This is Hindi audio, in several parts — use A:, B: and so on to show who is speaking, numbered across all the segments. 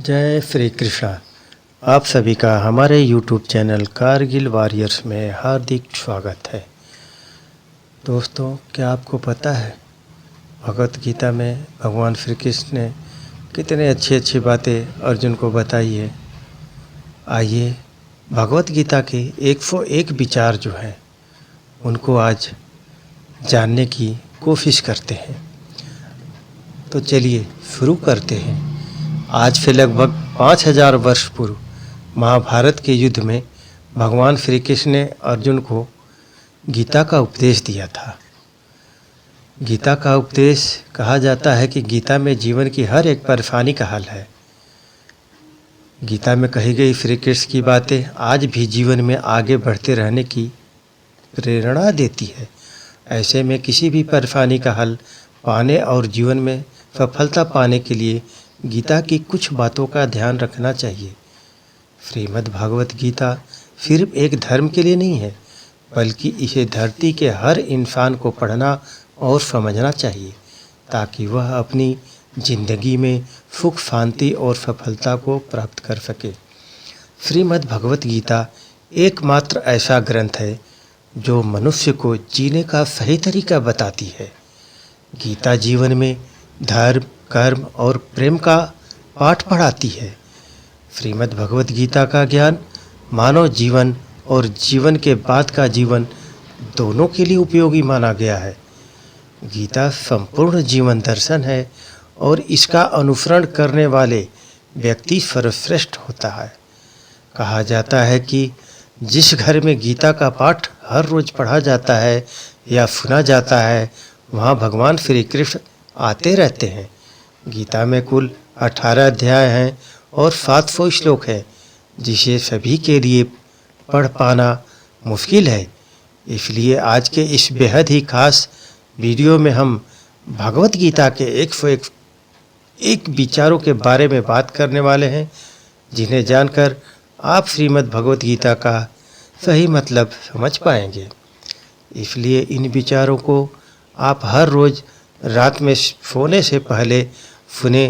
A: जय श्री कृष्णा। आप सभी का हमारे YouTube चैनल कारगिल वॉरियर्स में हार्दिक स्वागत है। दोस्तों, क्या आपको पता है भगवत गीता में भगवान श्री कृष्ण ने कितने अच्छी बातें अर्जुन को बताई है। आइए भगवत गीता के 101 विचार जो हैं उनको आज जानने की कोशिश करते हैं। तो चलिए शुरू करते हैं। आज से लगभग 5000 वर्ष पूर्व महाभारत के युद्ध में भगवान श्री कृष्ण ने अर्जुन को गीता का उपदेश दिया था। गीता का उपदेश कहा जाता है कि गीता में जीवन की हर एक परेशानी का हल है। गीता में कही गई श्री कृष्ण की बातें आज भी जीवन में आगे बढ़ते रहने की प्रेरणा देती है। ऐसे में किसी भी परेशानी का हल पाने और जीवन में सफलता पाने के लिए गीता की कुछ बातों का ध्यान रखना चाहिए। श्रीमद् भागवत गीता सिर्फ एक धर्म के लिए नहीं है, बल्कि इसे धरती के हर इंसान को पढ़ना और समझना चाहिए ताकि वह अपनी जिंदगी में सुख, शांति और सफलता को प्राप्त कर सके। श्रीमद् भगवत गीता एकमात्र ऐसा ग्रंथ है जो मनुष्य को जीने का सही तरीका बताती है। गीता जीवन में धर्म, कर्म और प्रेम का पाठ पढ़ाती है। श्रीमद् भगवत गीता का ज्ञान मानव जीवन और जीवन के बाद का जीवन दोनों के लिए उपयोगी माना गया है। गीता संपूर्ण जीवन दर्शन है और इसका अनुसरण करने वाले व्यक्ति सर्वश्रेष्ठ होता है। कहा जाता है कि जिस घर में गीता का पाठ हर रोज पढ़ा जाता है या सुना जाता है, वहाँ भगवान श्री कृष्ण आते रहते हैं। गीता में कुल 18 अध्याय हैं और 700 श्लोक हैं, जिसे सभी के लिए पढ़ पाना मुश्किल है। इसलिए आज के इस बेहद ही खास वीडियो में हम भगवत गीता के 101 विचारों के बारे में बात करने वाले हैं, जिन्हें जानकर आप श्रीमद् भगवत गीता का सही मतलब समझ पाएंगे। इसलिए इन विचारों को आप हर रोज़ रात में सोने से पहले सुने।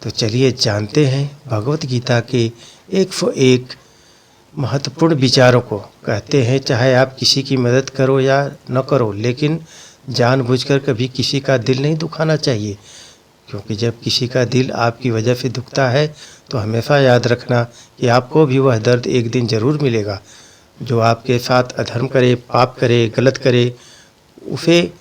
A: तो चलिए जानते हैं भगवत गीता के 101 महत्वपूर्ण विचारों को। कहते हैं चाहे आप किसी की मदद करो या न करो, लेकिन जानबूझकर कभी किसी का दिल नहीं दुखाना चाहिए, क्योंकि जब किसी का दिल आपकी वजह से दुखता है तो हमेशा याद रखना कि आपको भी वह दर्द एक दिन ज़रूर मिलेगा। जो आपके साथ अधर्म करे, पाप करे, गलत करे, उसे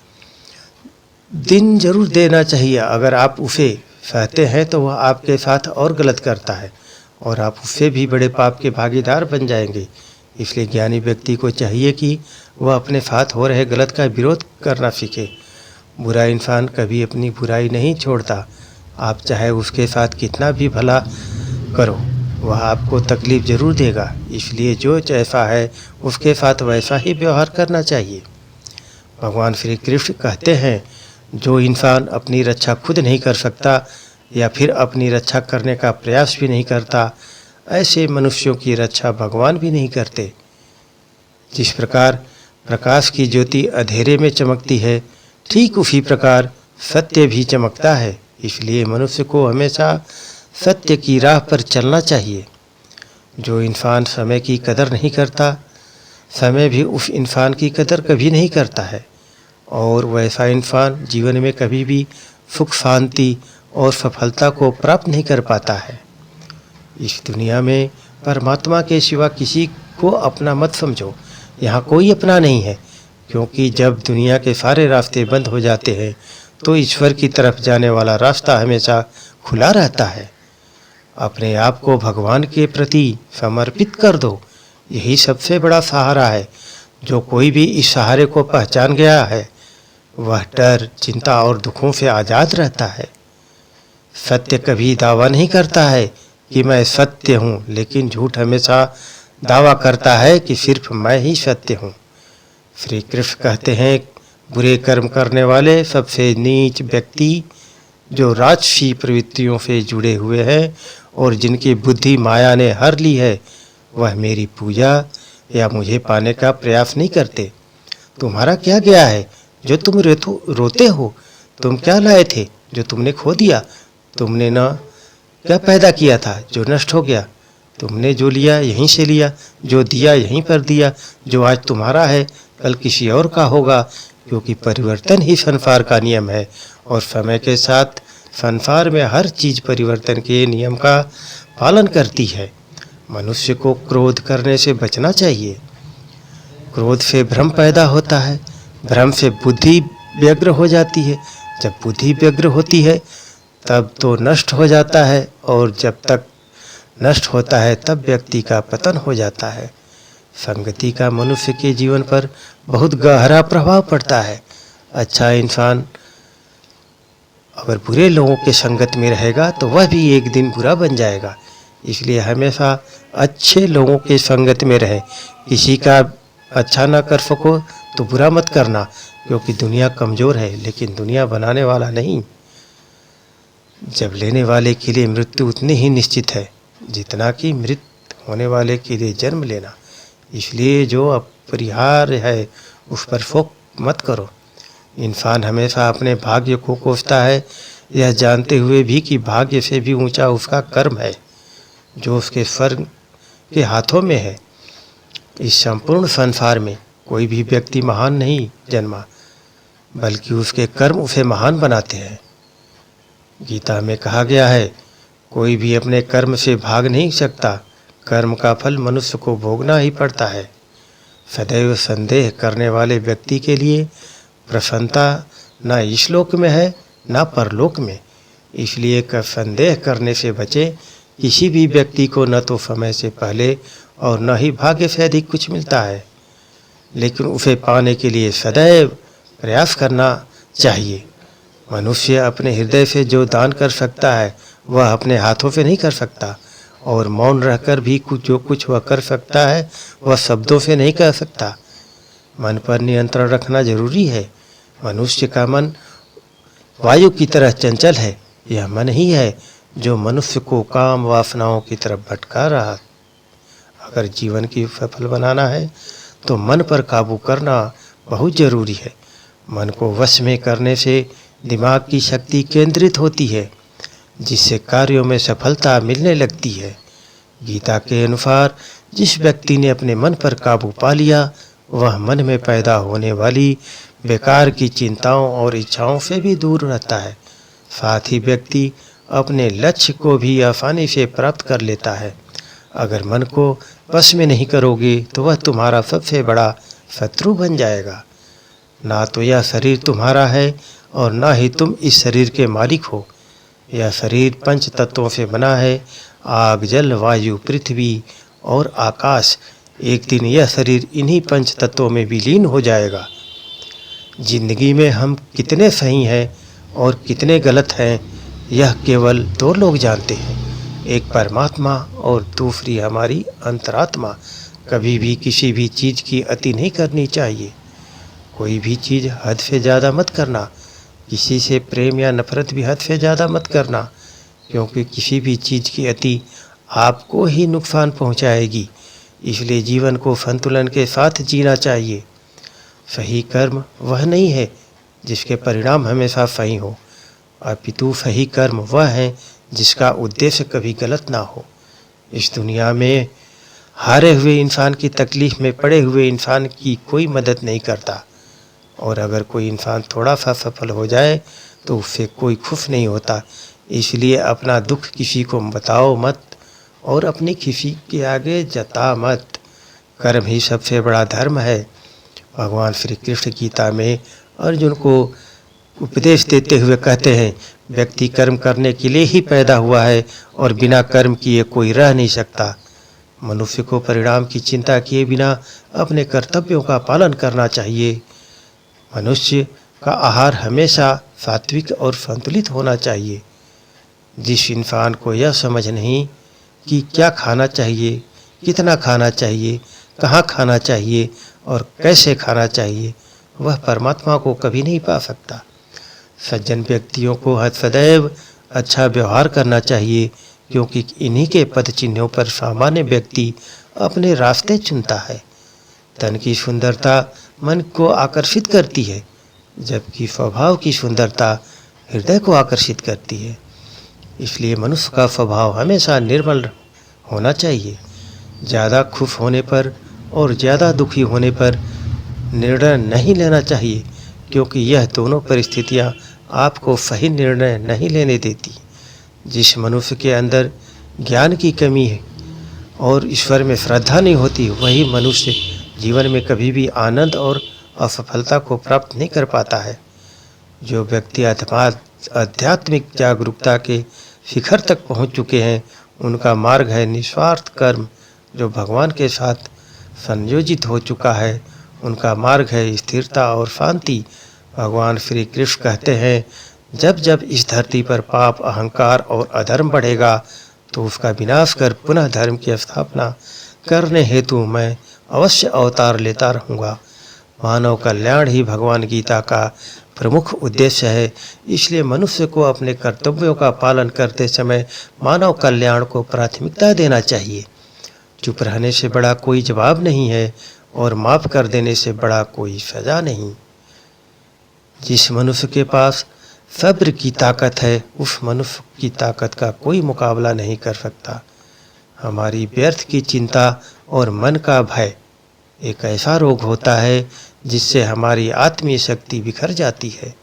A: दिन जरूर देना चाहिए। अगर आप उसे सहते हैं तो वह आपके साथ और गलत करता है और आप उससे भी बड़े पाप के भागीदार बन जाएंगे। इसलिए ज्ञानी व्यक्ति को चाहिए कि वह अपने साथ हो रहे गलत का विरोध करना सीखे। बुरा इंसान कभी अपनी बुराई नहीं छोड़ता। आप चाहे उसके साथ कितना भी भला करो, वह आपको तकलीफ़ ज़रूर देगा। इसलिए जो जैसा है उसके साथ वैसा ही व्यवहार करना चाहिए। भगवान श्री कृष्ण कहते हैं, जो इंसान अपनी रक्षा खुद नहीं कर सकता या फिर अपनी रक्षा करने का प्रयास भी नहीं करता, ऐसे मनुष्यों की रक्षा भगवान भी नहीं करते। जिस प्रकार प्रकाश की ज्योति अंधेरे में चमकती है, ठीक उसी प्रकार सत्य भी चमकता है। इसलिए मनुष्य को हमेशा सत्य की राह पर चलना चाहिए। जो इंसान समय की कदर नहीं करता, समय भी उस इंसान की कदर कभी नहीं करता है, और वैसा इंसान जीवन में कभी भी सुख, शांति और सफलता को प्राप्त नहीं कर पाता है। इस दुनिया में परमात्मा के सिवा किसी को अपना मत समझो। यहाँ कोई अपना नहीं है, क्योंकि जब दुनिया के सारे रास्ते बंद हो जाते हैं तो ईश्वर की तरफ जाने वाला रास्ता हमेशा खुला रहता है। अपने आप को भगवान के प्रति समर्पित कर दो। यही सबसे बड़ा सहारा है। जो कोई भी इस सहारे को पहचान गया है, वह डर, चिंता और दुखों से आज़ाद रहता है। सत्य कभी दावा नहीं करता है कि मैं सत्य हूँ, लेकिन झूठ हमेशा दावा करता है कि सिर्फ मैं ही सत्य हूँ। श्री कृष्ण कहते हैं, बुरे कर्म करने वाले सबसे नीच व्यक्ति जो राजसी प्रवृत्तियों से जुड़े हुए हैं और जिनकी बुद्धि माया ने हर ली है, वह मेरी पूजा या मुझे पाने का प्रयास नहीं करते। तुम्हारा क्या गया है जो तुम रोते हो? तुम क्या लाए थे जो तुमने खो दिया? तुमने न क्या पैदा किया था जो नष्ट हो गया? तुमने जो लिया यहीं से लिया, जो दिया यहीं पर दिया। जो आज तुम्हारा है कल किसी और का होगा, क्योंकि परिवर्तन ही संसार का नियम है। और समय के साथ संसार में हर चीज परिवर्तन के नियम का पालन करती है। मनुष्य को क्रोध करने से बचना चाहिए। क्रोध से भ्रम पैदा होता है, भ्रम से बुद्धि व्यग्र हो जाती है। जब बुद्धि व्यग्र होती है तब तो नष्ट हो जाता है, और जब तक नष्ट होता है तब व्यक्ति का पतन हो जाता है। संगति का मनुष्य के जीवन पर बहुत गहरा प्रभाव पड़ता है। अच्छा इंसान अगर बुरे लोगों के संगत में रहेगा तो वह भी एक दिन बुरा बन जाएगा। इसलिए हमेशा अच्छे लोगों के संगत में रहे। किसी का अच्छा ना कर सको तो बुरा मत करना, क्योंकि दुनिया कमज़ोर है लेकिन दुनिया बनाने वाला नहीं। जब लेने वाले के लिए मृत्यु उतनी ही निश्चित है जितना कि मृत होने वाले के लिए जन्म लेना। इसलिए जो अपरिहार्य है उस पर शोक मत करो। इंसान हमेशा अपने भाग्य को कोसता है, यह जानते हुए भी कि भाग्य से भी ऊंचा उसका कर्म है जो उसके स्वर्ग के हाथों में है। इस संपूर्ण संसार में कोई भी व्यक्ति महान नहीं जन्मा, बल्कि उसके कर्म उसे महान बनाते हैं। गीता में कहा गया है, कोई भी अपने कर्म से भाग नहीं सकता, कर्म का फल मनुष्य को भोगना ही पड़ता है। सदैव संदेह करने वाले व्यक्ति के लिए प्रसन्नता न इस लोक में है न परलोक में। इसलिए संदेह करने से बचे। किसी भी व्यक्ति को न तो समय से पहले और न ही भाग्य से अधिक कुछ मिलता है, लेकिन उसे पाने के लिए सदैव प्रयास करना चाहिए। मनुष्य अपने हृदय से जो दान कर सकता है वह अपने हाथों से नहीं कर सकता, और मौन रहकर भी जो कुछ वह कर सकता है वह शब्दों से नहीं कर सकता। मन पर नियंत्रण रखना जरूरी है। मनुष्य का मन वायु की तरह चंचल है। यह मन ही है जो मनुष्य को काम वासनाओं की तरफ भटका रहा। अगर जीवन की सफल बनाना है तो मन पर काबू करना बहुत जरूरी है। मन को वश में करने से दिमाग की शक्ति केंद्रित होती है, जिससे कार्यों में सफलता मिलने लगती है। गीता के अनुसार जिस व्यक्ति ने अपने मन पर काबू पा लिया वह मन में पैदा होने वाली बेकार की चिंताओं और इच्छाओं से भी दूर रहता है। साथ ही व्यक्ति अपने लक्ष्य को भी आसानी से प्राप्त कर लेता है। अगर मन को वश में नहीं करोगे तो वह तुम्हारा सबसे बड़ा शत्रु बन जाएगा। ना तो यह शरीर तुम्हारा है और ना ही तुम इस शरीर के मालिक हो। यह शरीर पंच तत्वों से बना है, आग, जल, वायु, पृथ्वी और आकाश। एक दिन यह शरीर इन्हीं पंच तत्वों में विलीन हो जाएगा। जिंदगी में हम कितने सही हैं और कितने गलत हैं यह केवल दो लोग जानते हैं, एक परमात्मा और दूसरी हमारी अंतरात्मा। कभी भी किसी भी चीज़ की अति नहीं करनी चाहिए। कोई भी चीज़ हद से ज़्यादा मत करना। किसी से प्रेम या नफरत भी हद से ज़्यादा मत करना, क्योंकि किसी भी चीज़ की अति आपको ही नुकसान पहुंचाएगी। इसलिए जीवन को संतुलन के साथ जीना चाहिए। सही कर्म वह नहीं है जिसके परिणाम हमेशा सही हो, अपितु सही कर्म वह है जिसका उद्देश्य कभी गलत ना हो। इस दुनिया में हारे हुए इंसान की तकलीफ में पड़े हुए इंसान की कोई मदद नहीं करता, और अगर कोई इंसान थोड़ा सा सफल हो जाए तो उससे कोई खुश नहीं होता। इसलिए अपना दुख किसी को बताओ मत और अपनी खुशी के आगे जता मत। कर्म ही सबसे बड़ा धर्म है। भगवान श्री कृष्ण गीता में अर्जुन को उपदेश देते हुए कहते हैं, व्यक्ति कर्म करने के लिए ही पैदा हुआ है और बिना कर्म किए कोई रह नहीं सकता। मनुष्य को परिणाम की चिंता किए बिना अपने कर्तव्यों का पालन करना चाहिए। मनुष्य का आहार हमेशा सात्विक और संतुलित होना चाहिए। जिस इंसान को यह समझ नहीं कि क्या खाना चाहिए, कितना खाना चाहिए, कहाँ खाना चाहिए और कैसे खाना चाहिए, वह परमात्मा को कभी नहीं पा सकता। सज्जन व्यक्तियों को सदैव अच्छा व्यवहार करना चाहिए, क्योंकि इन्हीं के पद चिन्हों पर सामान्य व्यक्ति अपने रास्ते चुनता है। तन की सुंदरता मन को आकर्षित करती है, जबकि स्वभाव की सुंदरता हृदय को आकर्षित करती है। इसलिए मनुष्य का स्वभाव हमेशा निर्मल होना चाहिए। ज़्यादा खुश होने पर और ज़्यादा दुखी होने पर निर्णय नहीं लेना चाहिए, क्योंकि यह दोनों परिस्थितियां आपको सही निर्णय नहीं लेने देती। जिस मनुष्य के अंदर ज्ञान की कमी है और ईश्वर में श्रद्धा नहीं होती, वही मनुष्य जीवन में कभी भी आनंद और असफलता को प्राप्त नहीं कर पाता है। जो व्यक्ति आध्यात्मिक जागरूकता के शिखर तक पहुंच चुके हैं, उनका मार्ग है निस्वार्थ कर्म। जो भगवान के साथ संयोजित हो चुका है, उनका मार्ग है स्थिरता और शांति। भगवान श्री कृष्ण कहते हैं, जब जब इस धरती पर पाप, अहंकार और अधर्म बढ़ेगा, तो उसका विनाश कर पुनः धर्म की स्थापना करने हेतु मैं अवश्य अवतार लेता रहूँगा। मानव कल्याण ही भगवान गीता का प्रमुख उद्देश्य है। इसलिए मनुष्य को अपने कर्तव्यों का पालन करते समय मानव कल्याण को प्राथमिकता देना चाहिए। चुप रहने से बड़ा कोई जवाब नहीं है और माफ़ कर देने से बड़ा कोई सज़ा नहीं। जिस मनुष्य के पास सब्र की ताकत है, उस मनुष्य की ताकत का कोई मुकाबला नहीं कर सकता। हमारी व्यर्थ की चिंता और मन का भय एक ऐसा रोग होता है जिससे हमारी आत्मीय शक्ति बिखर जाती है।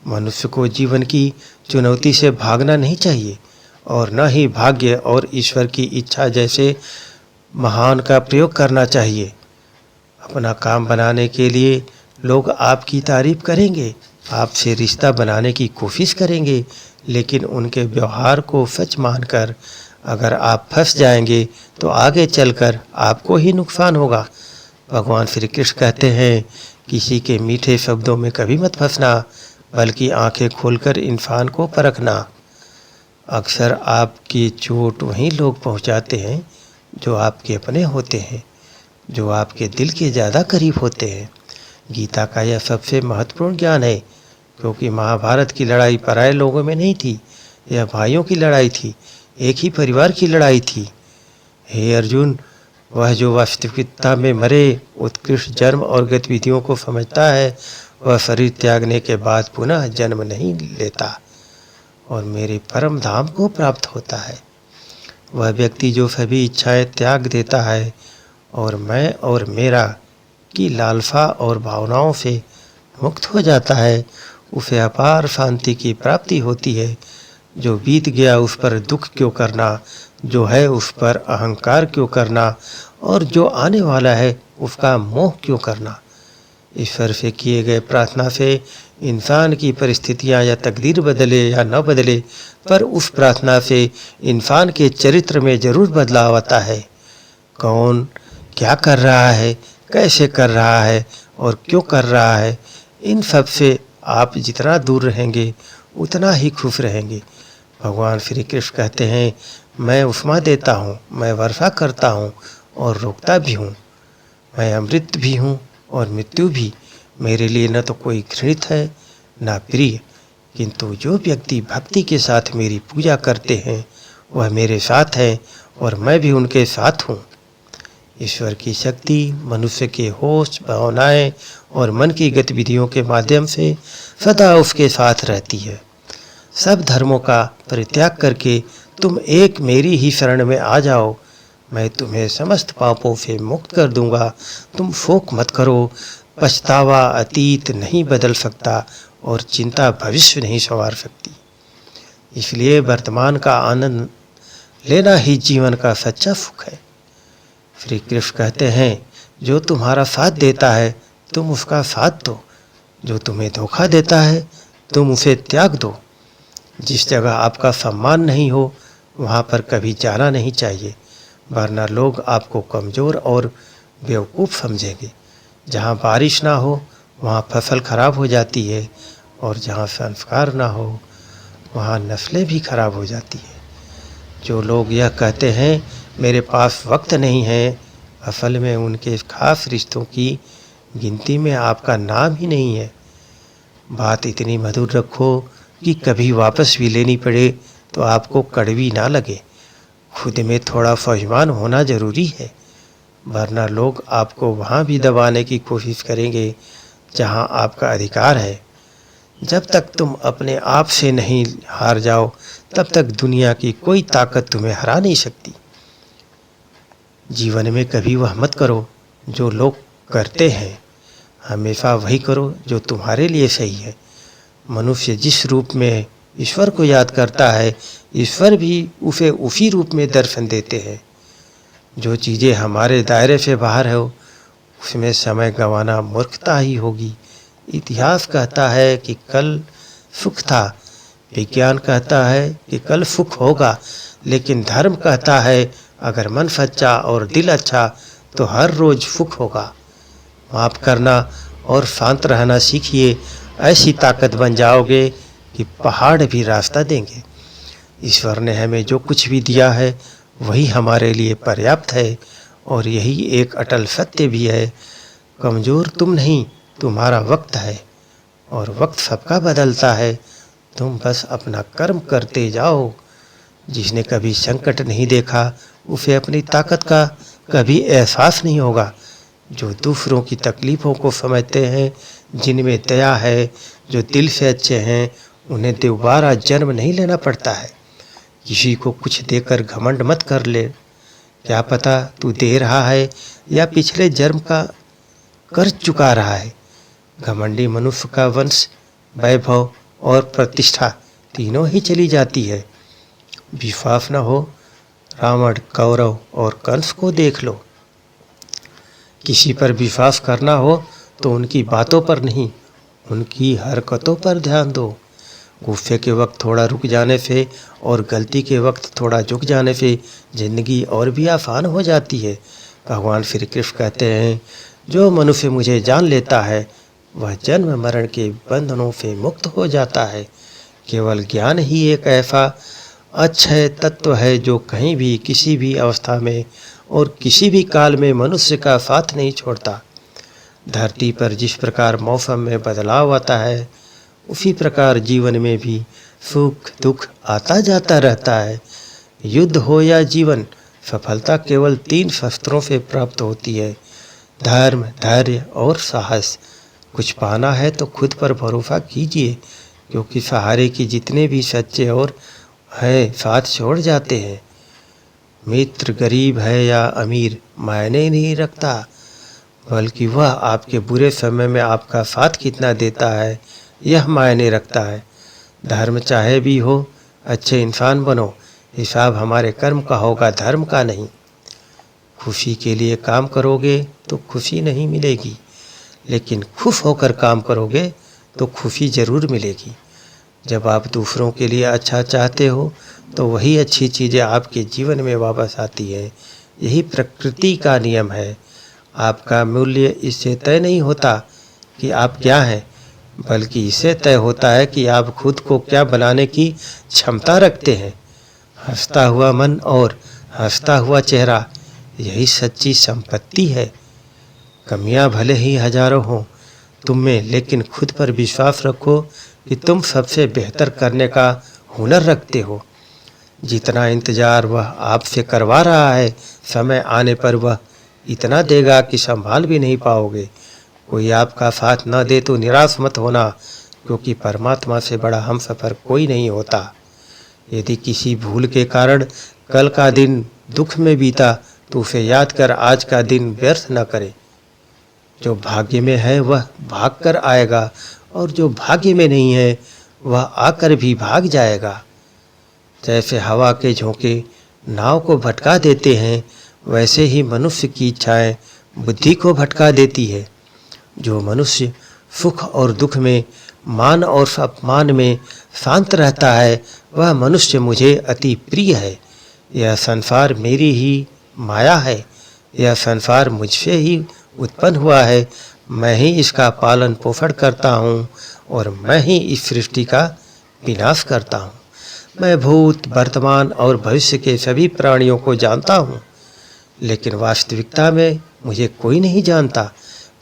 A: मनुष्य को जीवन की चुनौती से भागना नहीं चाहिए और न ही भाग्य और ईश्वर की इच्छा जैसे महान का प्रयोग करना चाहिए। अपना काम बनाने के लिए लोग आपकी तारीफ करेंगे, आपसे रिश्ता बनाने की कोशिश करेंगे, लेकिन उनके व्यवहार को सच मानकर अगर आप फंस जाएंगे तो आगे चलकर आपको ही नुकसान होगा। भगवान श्री कृष्ण कहते हैं, किसी के मीठे शब्दों में कभी मत फंसना, बल्कि आंखें खोलकर इंसान को परखना। अक्सर आपकी चोट वहीं लोग पहुंचाते हैं जो आपके अपने होते हैं, जो आपके दिल के ज़्यादा करीब होते हैं। गीता का यह सबसे महत्वपूर्ण ज्ञान है, क्योंकि महाभारत की लड़ाई पराये लोगों में नहीं थी, यह भाइयों की लड़ाई थी, एक ही परिवार की लड़ाई थी। हे अर्जुन, वह जो वास्तविकता में मरे, उत्कृष्ट जन्म और गतिविधियों को समझता है, वह शरीर त्यागने के बाद पुनः जन्म नहीं लेता और मेरे परम धाम को प्राप्त होता है। वह व्यक्ति जो सभी इच्छाएं त्याग देता है और मैं और मेरा की लालसा और भावनाओं से मुक्त हो जाता है, उसे अपार शांति की प्राप्ति होती है। जो बीत गया उस पर दुख क्यों करना, जो है उस पर अहंकार क्यों करना, और जो आने वाला है उसका मोह क्यों करना। ईश्वर से किए गए प्रार्थना से इंसान की परिस्थितियां या तकदीर बदले या न बदले, पर उस प्रार्थना से इंसान के चरित्र में जरूर बदलाव आता है। कौन क्या कर रहा है, कैसे कर रहा है और क्यों कर रहा है, इन सब से आप जितना दूर रहेंगे उतना ही खुश रहेंगे। भगवान श्री कृष्ण कहते हैं, मैं उपमा देता हूँ, मैं वर्षा करता हूँ और रोकता भी हूँ, मैं अमृत भी हूँ और मृत्यु भी। मेरे लिए न तो कोई घृणित है न प्रिय, किंतु जो व्यक्ति भक्ति के साथ मेरी पूजा करते हैं वह मेरे साथ हैं और मैं भी उनके साथ हूँ। ईश्वर की शक्ति मनुष्य के होश, भावनाएं और मन की गतिविधियों के माध्यम से सदा उसके साथ रहती है। सब धर्मों का परित्याग करके तुम एक मेरी ही शरण में आ जाओ, मैं तुम्हें समस्त पापों से मुक्त कर दूंगा। तुम शोक मत करो, पछतावा अतीत नहीं बदल सकता और चिंता भविष्य नहीं संवार सकती। इसलिए वर्तमान का आनंद लेना ही जीवन का सच्चा सुख है। श्री कृष्ण कहते हैं, जो तुम्हारा साथ देता है तुम उसका साथ दो, जो तुम्हें धोखा देता है तुम उसे त्याग दो। जिस जगह आपका सम्मान नहीं हो वहाँ पर कभी जाना नहीं चाहिए, वरना लोग आपको कमज़ोर और बेवकूफ़ समझेंगे। जहाँ बारिश ना हो वहाँ फसल खराब हो जाती है और जहाँ संस्कार ना हो वहाँ नस्लें भी खराब हो जाती है। जो लोग यह कहते हैं मेरे पास वक्त नहीं है, असल में उनके खास रिश्तों की गिनती में आपका नाम ही नहीं है। बात इतनी मधुर रखो कि कभी वापस भी लेनी पड़े तो आपको कड़वी ना लगे। खुद में थोड़ा फौजमान होना ज़रूरी है, वरना लोग आपको वहाँ भी दबाने की कोशिश करेंगे जहाँ आपका अधिकार है। जब तक तुम अपने आप से नहीं हार जाओ तब तक दुनिया की कोई ताकत तुम्हें हरा नहीं सकती। जीवन में कभी वह मत करो जो लोग करते हैं, हमेशा वही करो जो तुम्हारे लिए सही है। मनुष्य जिस रूप में ईश्वर को याद करता है, ईश्वर भी उसे उसी रूप में दर्शन देते हैं। जो चीज़ें हमारे दायरे से बाहर हो उसमें समय गंवाना मूर्खता ही होगी। इतिहास कहता है कि कल सुख था, विज्ञान कहता है कि कल सुख होगा, लेकिन धर्म कहता है अगर मन सच्चा और दिल अच्छा तो हर रोज़ सुख होगा। माफ़ करना और शांत रहना सीखिए, ऐसी ताकत बन जाओगे कि पहाड़ भी रास्ता देंगे। ईश्वर ने हमें जो कुछ भी दिया है वही हमारे लिए पर्याप्त है और यही एक अटल सत्य भी है। कमज़ोर तुम नहीं, तुम्हारा वक्त है और वक्त सबका बदलता है। तुम बस अपना कर्म करते जाओ। जिसने कभी संकट नहीं देखा उसे अपनी ताकत का कभी एहसास नहीं होगा। जो दूसरों की तकलीफ़ों को समझते हैं, जिनमें दया है, जो दिल से अच्छे हैं, उन्हें दोबारा जन्म नहीं लेना पड़ता है। किसी को कुछ देकर घमंड मत कर ले। क्या पता तू दे रहा है या पिछले जन्म का कर्ज चुका रहा है। घमंडी मनुष्य का वंश, वैभव और प्रतिष्ठा तीनों ही चली जाती है। विश्वास न हो, रावण, कौरव और कंस को देख लो। किसी पर विश्वास करना हो तो उनकी बातों पर नहीं, उनकी हरकतों पर ध्यान दो। गुस्से के वक्त थोड़ा रुक जाने से और गलती के वक्त थोड़ा झुक जाने से ज़िंदगी और भी आसान हो जाती है। भगवान श्री कृष्ण कहते हैं, जो मनुष्य मुझे जान लेता है वह जन्म मरण के बंधनों से मुक्त हो जाता है। केवल ज्ञान ही एक ऐसा अक्षय तत्व है जो कहीं भी, किसी भी अवस्था में और किसी भी काल में मनुष्य का साथ नहीं छोड़ता। धरती पर जिस प्रकार मौसम में बदलाव आता है उसी प्रकार जीवन में भी सुख दुख आता जाता रहता है। युद्ध हो या जीवन, सफलता केवल 3 शस्त्रों से प्राप्त होती है, धर्म, धैर्य और साहस। कुछ पाना है तो खुद पर भरोसा कीजिए, क्योंकि सहारे की जितने भी सच्चे और हैं साथ छोड़ जाते हैं। मित्र गरीब है या अमीर मायने नहीं रखता, बल्कि वह आपके बुरे समय में आपका साथ कितना देता है यह मायने रखता है। धर्म चाहे भी हो, अच्छे इंसान बनो, हिसाब हमारे कर्म का होगा, धर्म का नहीं। खुशी के लिए काम करोगे तो खुशी नहीं मिलेगी, लेकिन खुश होकर काम करोगे तो खुशी ज़रूर मिलेगी। जब आप दूसरों के लिए अच्छा चाहते हो तो वही अच्छी चीज़ें आपके जीवन में वापस आती है। यही प्रकृति का नियम है। आपका मूल्य इससे तय नहीं होता कि आप क्या हैं, बल्कि इससे तय होता है कि आप खुद को क्या बनाने की क्षमता रखते हैं। हंसता हुआ मन और हंसता हुआ चेहरा, यही सच्ची संपत्ति है। कमियां भले ही हजारों हों तुम में, लेकिन खुद पर विश्वास रखो कि तुम सबसे बेहतर करने का हुनर रखते हो। जितना इंतज़ार वह आपसे करवा रहा है, समय आने पर वह इतना देगा कि संभाल भी नहीं पाओगे। कोई आपका साथ न दे तो निराश मत होना, क्योंकि परमात्मा से बड़ा हमसफर कोई नहीं होता। यदि किसी भूल के कारण कल का दिन दुख में बीता तो उसे याद कर आज का दिन व्यर्थ न करे। जो भाग्य में है वह भाग कर आएगा और जो भाग्य में नहीं है वह आकर भी भाग जाएगा। जैसे हवा के झोंके नाव को भटका देते हैं, वैसे ही मनुष्य की इच्छाएं बुद्धि को भटका देती है। जो मनुष्य सुख और दुख में, मान और अपमान में शांत रहता है वह मनुष्य मुझे अति प्रिय है। यह संसार मेरी ही माया है, यह संसार मुझसे ही उत्पन्न हुआ है। मैं ही इसका पालन पोषण करता हूँ और मैं ही इस सृष्टि का विनाश करता हूँ। मैं भूत, वर्तमान और भविष्य के सभी प्राणियों को जानता हूँ, लेकिन वास्तविकता में मुझे कोई नहीं जानता।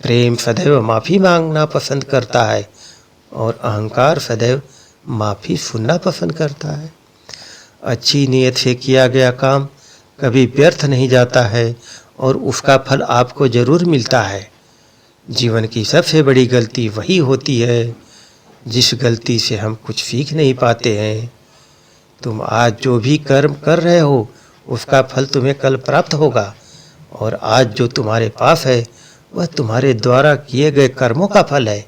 A: प्रेम सदैव माफ़ी मांगना पसंद करता है और अहंकार सदैव माफ़ी सुनना पसंद करता है। अच्छी नीयत से किया गया काम कभी व्यर्थ नहीं जाता है और उसका फल आपको ज़रूर मिलता है। जीवन की सबसे बड़ी गलती वही होती है जिस गलती से हम कुछ सीख नहीं पाते हैं। तुम आज जो भी कर्म कर रहे हो उसका फल तुम्हें कल प्राप्त होगा, और आज जो तुम्हारे पास है वह तुम्हारे द्वारा किए गए कर्मों का फल है।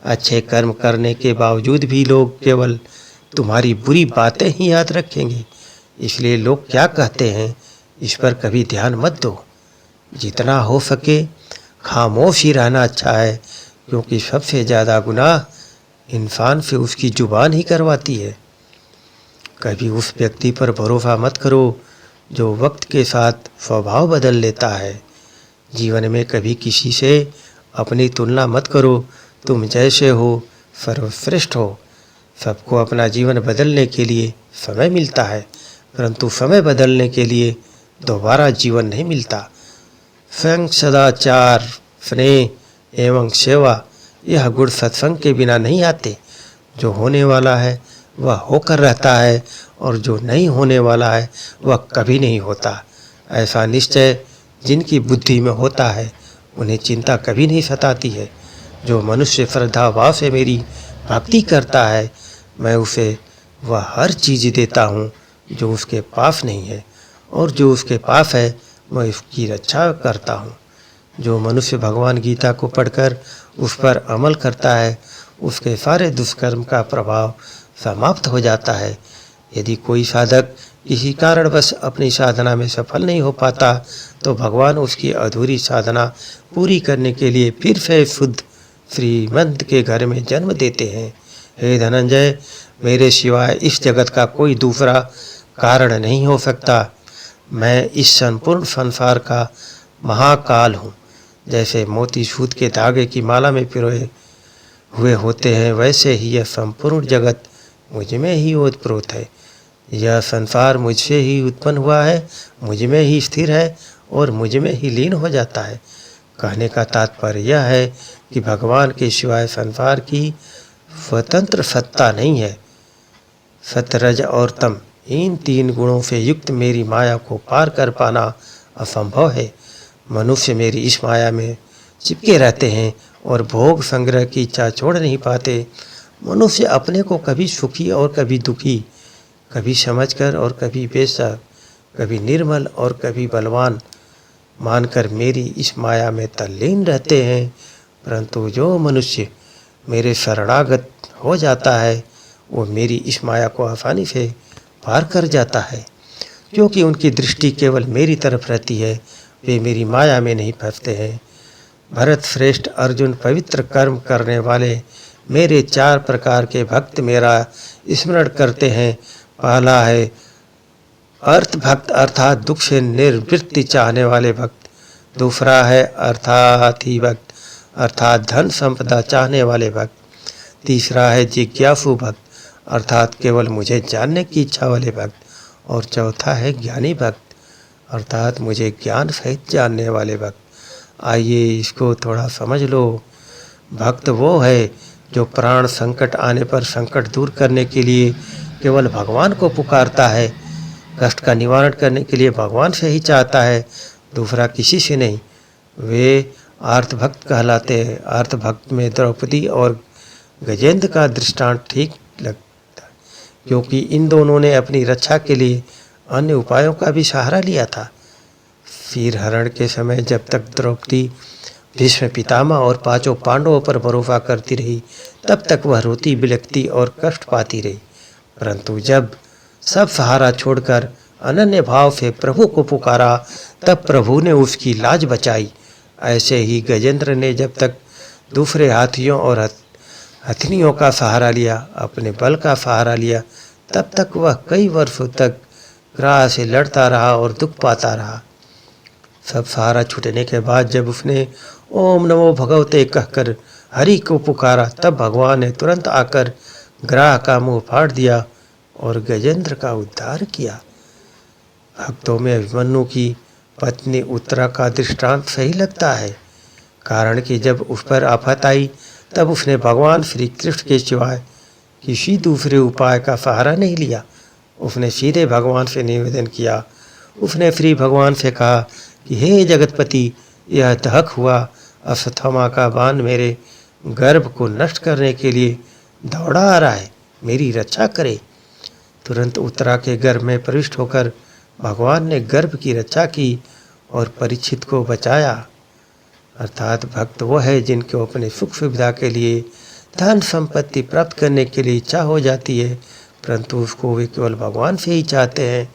A: अच्छे कर्म करने के बावजूद भी लोग केवल तुम्हारी बुरी बातें ही याद रखेंगे, इसलिए लोग क्या कहते हैं इस पर कभी ध्यान मत दो। जितना हो सके खामोश ही रहना अच्छा है, क्योंकि सबसे ज़्यादा गुनाह इंसान से उसकी जुबान ही करवाती है। कभी उस व्यक्ति पर भरोसा मत करो जो वक्त के साथ स्वभाव बदल लेता है। जीवन में कभी किसी से अपनी तुलना मत करो। तुम जैसे हो सर्वश्रेष्ठ हो। सबको अपना जीवन बदलने के लिए समय मिलता है, परंतु समय बदलने के लिए दोबारा जीवन नहीं मिलता। संग, सदाचार, स्नेह एवं सेवा, यह गुण सत्संग के बिना नहीं आते। जो होने वाला है वह होकर रहता है, और जो नहीं होने वाला है वह कभी नहीं होता। ऐसा निश्चय जिनकी बुद्धि में होता है उन्हें चिंता कभी नहीं सताती है। जो मनुष्य श्रद्धा भाव से मेरी भक्ति करता है, मैं उसे वह हर चीज़ देता हूँ जो उसके पास नहीं है, और जो उसके पास है मैं उसकी रक्षा करता हूँ। जो मनुष्य भगवान गीता को पढ़कर उस पर अमल करता है, उसके सारे दुष्कर्म का प्रभाव समाप्त हो जाता है। यदि कोई साधक किसी कारणवश अपनी साधना में सफल नहीं हो पाता, तो भगवान उसकी अधूरी साधना पूरी करने के लिए फिर से शुद्ध श्रीमंत के घर में जन्म देते हैं। हे धनंजय, मेरे सिवाय इस जगत का कोई दूसरा कारण नहीं हो सकता। मैं इस संपूर्ण संसार का महाकाल हूँ। जैसे मोती सूत के धागे की माला में पिरोए हुए होते हैं, वैसे ही यह संपूर्ण जगत मुझ में ही ओतप्रोत है। यह संसार मुझसे ही उत्पन्न हुआ है, मुझ में ही स्थिर है और मुझ में ही लीन हो जाता है। कहने का तात्पर्य यह है कि भगवान के सिवाय संसार की स्वतंत्र सत्ता नहीं है। सत्य, रज और तम, इन तीन गुणों से युक्त मेरी माया को पार कर पाना असंभव है। मनुष्य मेरी इस माया में चिपके रहते हैं और भोग संग्रह की इच्छा छोड़ नहीं पाते। मनुष्य अपने को कभी सुखी और कभी दुखी, कभी समझकर और कभी बेशक, कभी निर्मल और कभी बलवान मानकर मेरी इस माया में तल्लीन रहते हैं। परंतु जो मनुष्य मेरे शरणागत हो जाता है, वो मेरी इस माया को आसानी से पार कर जाता है, क्योंकि उनकी दृष्टि केवल मेरी तरफ रहती है। वे मेरी माया में नहीं फंसते हैं। भरत श्रेष्ठ अर्जुन, पवित्र कर्म करने वाले मेरे 4 प्रकार के भक्त मेरा स्मरण करते हैं। पहला है अर्थ भक्त, अर्थात दुख से निवृत्ति चाहने वाले भक्त। दूसरा है अर्थात ही भक्त, अर्थात धन संपदा चाहने वाले भक्त। तीसरा है जिज्ञासु भक्त, अर्थात केवल मुझे जानने की इच्छा वाले भक्त। और चौथा है ज्ञानी भक्त, अर्थात मुझे ज्ञान सहित जानने वाले भक्त। आइए इसको थोड़ा समझ लो। भक्त वो है जो प्राण संकट आने पर संकट दूर करने के लिए केवल भगवान को पुकारता है, कष्ट का निवारण करने के लिए भगवान से ही चाहता है, दूसरा किसी से नहीं। वे आर्त भक्त कहलाते हैं। आर्त भक्त में द्रौपदी और गजेंद्र का दृष्टांत ठीक लगता है, क्योंकि इन दोनों ने अपनी रक्षा के लिए अन्य उपायों का भी सहारा लिया था। वीर हरण के समय जब तक द्रौपदी भीष्म पितामह और 5 पांडवों पर भरोसा करती रही, तब तक वह रोती बिलखती और कष्ट पाती रही। परंतु जब सब सहारा छोड़कर अनन्य भाव से प्रभु को पुकारा, तब प्रभु ने उसकी लाज बचाई। ऐसे ही गजेंद्र ने जब तक दूसरे हाथियों और हथिनियों का सहारा लिया, अपने बल का सहारा लिया, तब तक वह कई वर्षों तक ग्रह से लड़ता रहा और दुख पाता रहा। सब सहारा छूटने के बाद जब उसने ओम नमो भगवते कहकर हरि को पुकारा, तब भगवान ने तुरंत आकर ग्रह का मुंह फाड़ दिया और गजेंद्र का उद्धार किया। भक्तों में अभिमन्यु की पत्नी उत्तरा का दृष्टांत सही लगता है, कारण कि जब उस पर आफत आई, तब उसने भगवान श्री कृष्ण के सिवाय किसी दूसरे उपाय का सहारा नहीं लिया। उसने सीधे भगवान से निवेदन किया। उसने श्री भगवान से कहा कि हे जगतपति, यह दहक हुआ अश्वत्थामा का बाण मेरे गर्भ को नष्ट करने के लिए दौड़ा आ रहा है, मेरी रक्षा करे। तुरंत उत्तरा के गर्भ में प्रविष्ट होकर भगवान ने गर्भ की रक्षा की और परीक्षित को बचाया। अर्थात भक्त वो है जिनको अपने सुख सुविधा के लिए, धन संपत्ति प्राप्त करने के लिए इच्छा हो जाती है, परंतु उसको वे केवल भगवान से ही चाहते हैं,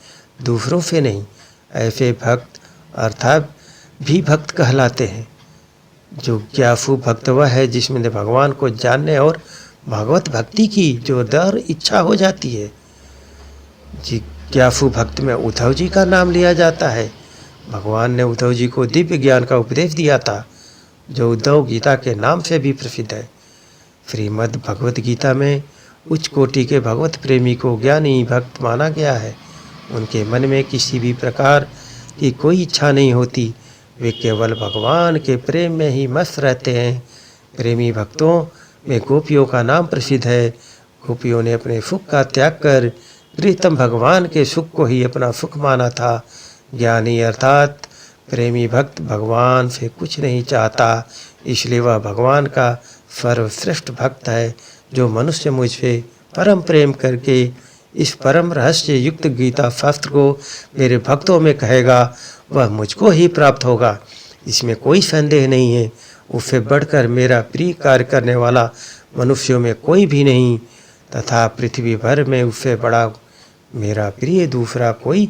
A: दूसरों से नहीं। ऐसे भक्त अर्थात भी भक्त कहलाते हैं। जो ज्ञासु भक्त वह है जिसमें भगवान को जानने और भगवत भक्ति की जो दृढ़ इच्छा हो जाती है। जिज्ञासु भक्त में उद्धव जी का नाम लिया जाता है। भगवान ने उद्धव जी को दिव्य ज्ञान का उपदेश दिया था, जो उद्धव गीता के नाम से भी प्रसिद्ध है। श्रीमद् भगवत गीता में उच्च कोटि के भगवत प्रेमी को ज्ञानी भक्त माना गया है। उनके मन में किसी भी प्रकार की कोई इच्छा नहीं होती, वे केवल भगवान के प्रेम में ही मस्त रहते हैं। प्रेमी भक्तों में गोपियों का नाम प्रसिद्ध है। गोपियों ने अपने सुख का त्याग कर प्रीतम भगवान के सुख को ही अपना सुख माना था। ज्ञानी अर्थात प्रेमी भक्त भगवान से कुछ नहीं चाहता, इसलिए वह भगवान का सर्वश्रेष्ठ भक्त है। जो मनुष्य मुझसे परम प्रेम करके इस परम रहस्य युक्त गीता शास्त्र को मेरे भक्तों में कहेगा, वह मुझको ही प्राप्त होगा, इसमें कोई संदेह नहीं है। उससे बढ़कर मेरा प्रिय कार्य करने वाला मनुष्यों में कोई भी नहीं, तथा पृथ्वी भर में उससे बड़ा मेरा प्रिय दूसरा कोई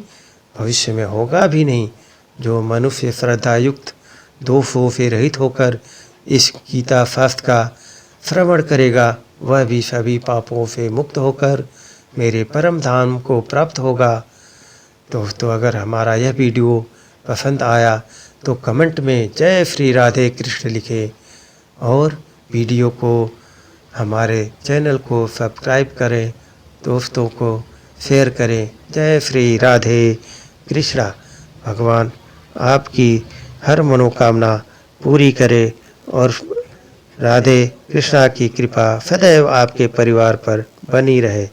A: भविष्य में होगा भी नहीं। जो मनुष्य श्रद्धायुक्त दोषों से रहित होकर इस गीता शास्त्र का श्रवण करेगा, वह भी सभी पापों से मुक्त होकर मेरे परम धाम को प्राप्त होगा। दोस्तों, अगर हमारा यह वीडियो पसंद आया तो कमेंट में जय श्री राधे कृष्ण लिखें और वीडियो को, हमारे चैनल को सब्सक्राइब करें, दोस्तों को शेयर करें। जय श्री राधे कृष्णा। भगवान आपकी हर मनोकामना पूरी करे और राधे कृष्णा की कृपा सदैव आपके परिवार पर बनी रहे।